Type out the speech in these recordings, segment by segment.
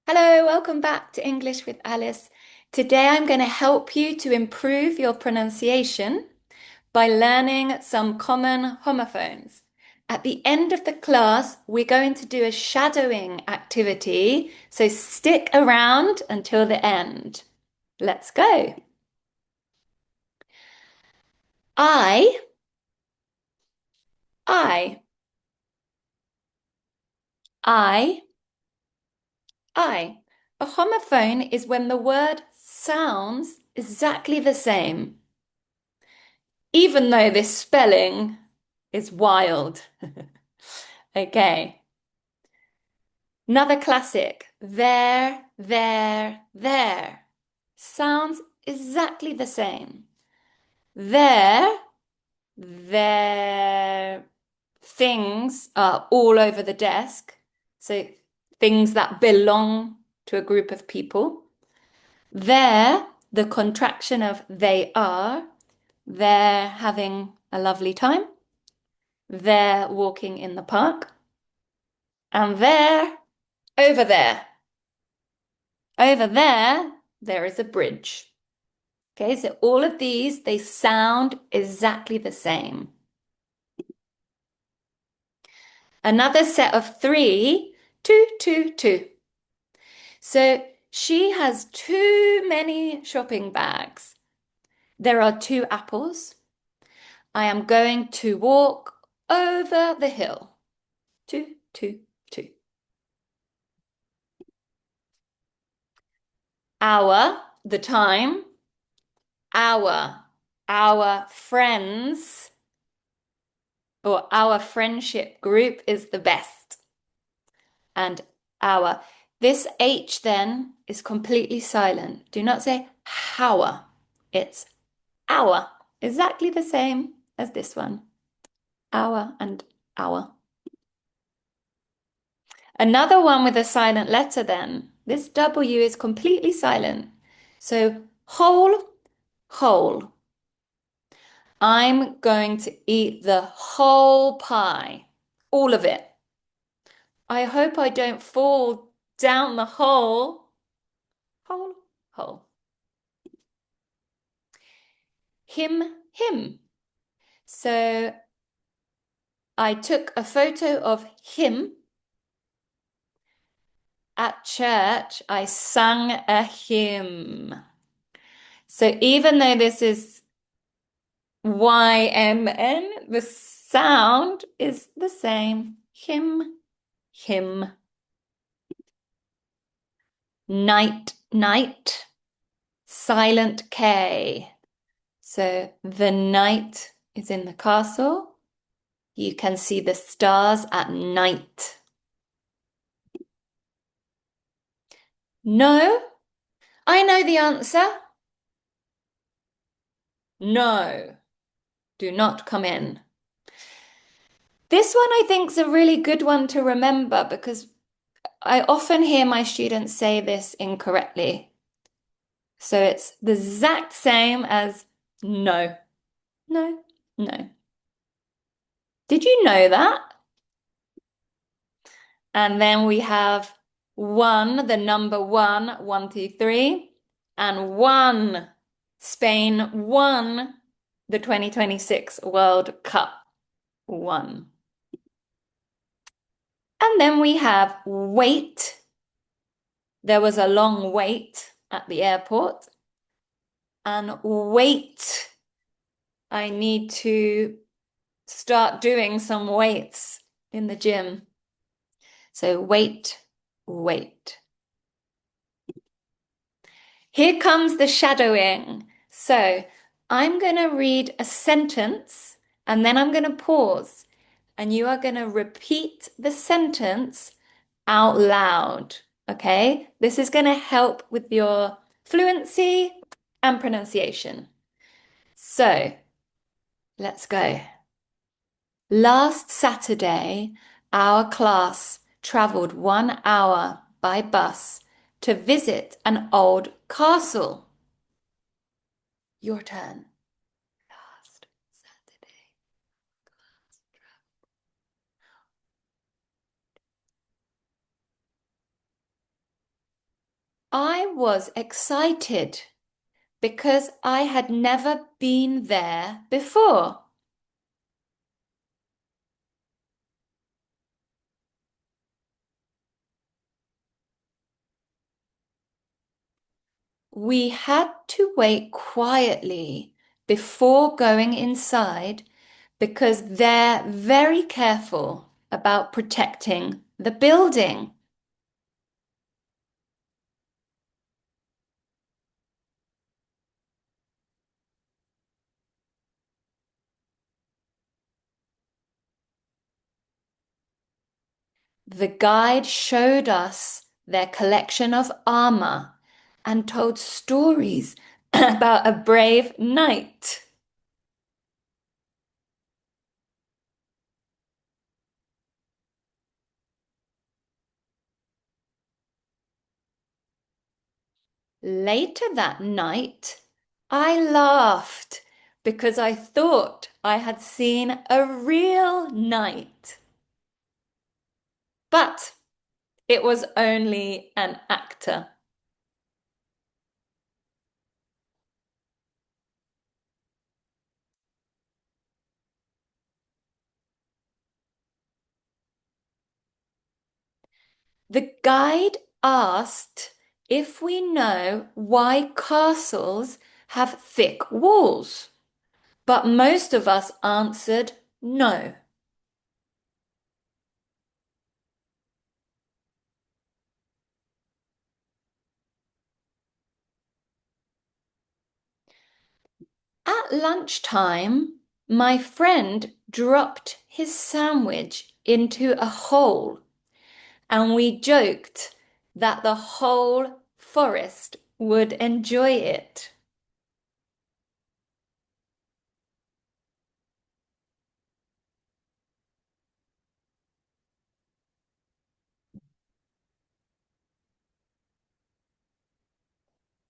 Hello, welcome back to English with Alice. Today I'm going to help you to improve your pronunciation by learning some common homophones. At the end of the class, we're going to do a shadowing activity, so stick around until the end. Let's go. I, I, I, I. A homophone is when the word sounds exactly the same, even though this spelling is wild. Okay. Another classic. There. Sounds exactly the same. There, their things are all over the desk. So things that belong to a group of people. There, the contraction of they are. They're having a lovely time. They're walking in the park. And there, over there. Over there, there is a bridge. Okay, so all of these, they sound exactly the same. Another set of three, two. So she has too many shopping bags. There are two apples. I am going to walk over the hill. Two. Hour, the time. Our friends or our friendship group is the best. And our. This H then is completely silent. Do not say hour. It's our. Exactly the same as this one. Our and our. Another one with a silent letter then. This W is completely silent. So whole. I'm going to eat the whole pie. All of it. I hope I don't fall down the hole. Hole. Him. So I took a photo of him at church. I sang a hymn. So even though this is YMN, the sound is the same. Him. Night. Silent K. So the night is in the castle. You can see the stars at night. No, I know the answer. No, do not come in. This one I think is a really good one to remember because I often hear my students say this incorrectly. So it's the exact same as no. No. Did you know that? And then we have one, the number one, two, three, and one. Spain won the 2026 World Cup. Won. And then we have wait. There was a long wait at the airport. And wait. I need to start doing some weights in the gym. So wait. Here comes the shadowing. So I'm going to read a sentence and then I'm going to pause and you are going to repeat the sentence out loud. Okay? This is going to help with your fluency and pronunciation. So let's go. Last Saturday, our class traveled 1 hour by bus to visit an old castle. Your turn. Last Saturday. I was excited because I had never been there before. We had to wait quietly before going inside because they're very careful about protecting the building. The guide showed us their collection of armor and told stories about a brave knight. Later that night, I laughed because I thought I had seen a real knight. But it was only an actor. The guide asked if we know why castles have thick walls, but most of us answered no. At lunchtime, my friend dropped his sandwich into a hole, and we joked that the whole forest would enjoy it.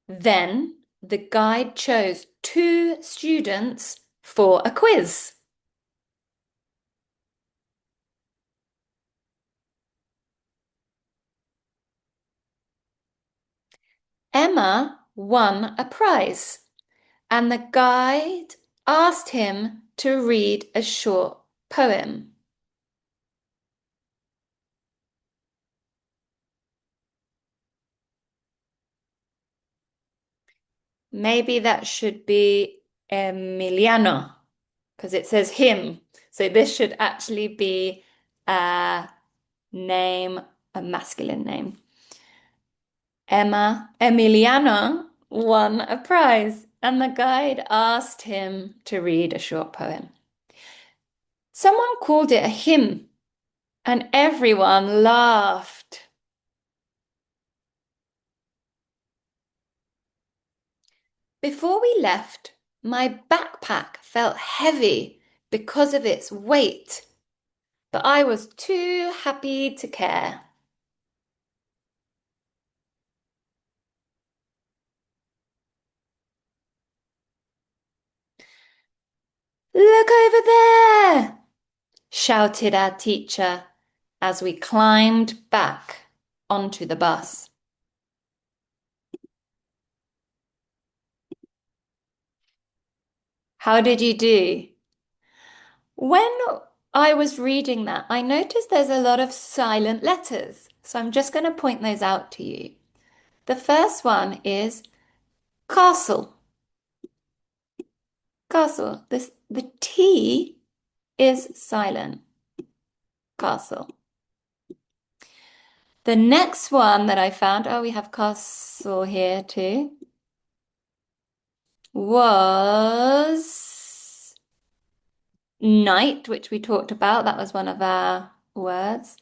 Then the guide chose two students for a quiz. Emma won a prize, and the guide asked him to read a short poem. Maybe that should be Emiliano, because it says him. So this should actually be a name, a masculine name. Emiliano won a prize, and the guide asked him to read a short poem. Someone called it a hymn, and everyone laughed. Before we left, my backpack felt heavy because of its weight, but I was too happy to care. Look over there, shouted our teacher as we climbed back onto the bus. How did you do? When I was reading that, I noticed there's a lot of silent letters. So I'm just going to point those out to you. The first one is castle. Castle. The T is silent. Castle. The next one that I found, oh, we have castle here too, was night, which we talked about. That was one of our words.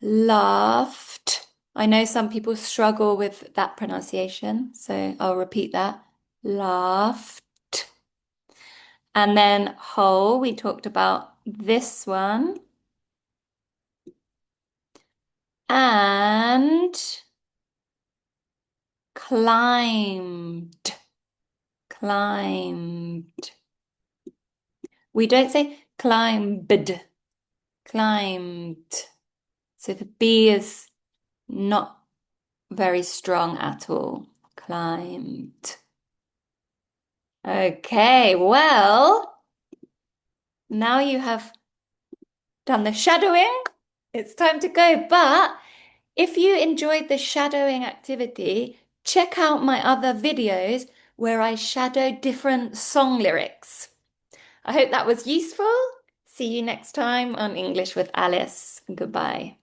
Laughed. I know some people struggle with that pronunciation, so I'll repeat that. Laughed. And then whole, we talked about this one. And climbed. Climbed. We don't say climbed. Climbed. So the B is not very strong at all. Climbed. Okay, well, now you have done the shadowing. It's time to go. But if you enjoyed the shadowing activity, check out my other videos where I shadow different song lyrics. I hope that was useful. See you next time on English with Alice. Goodbye.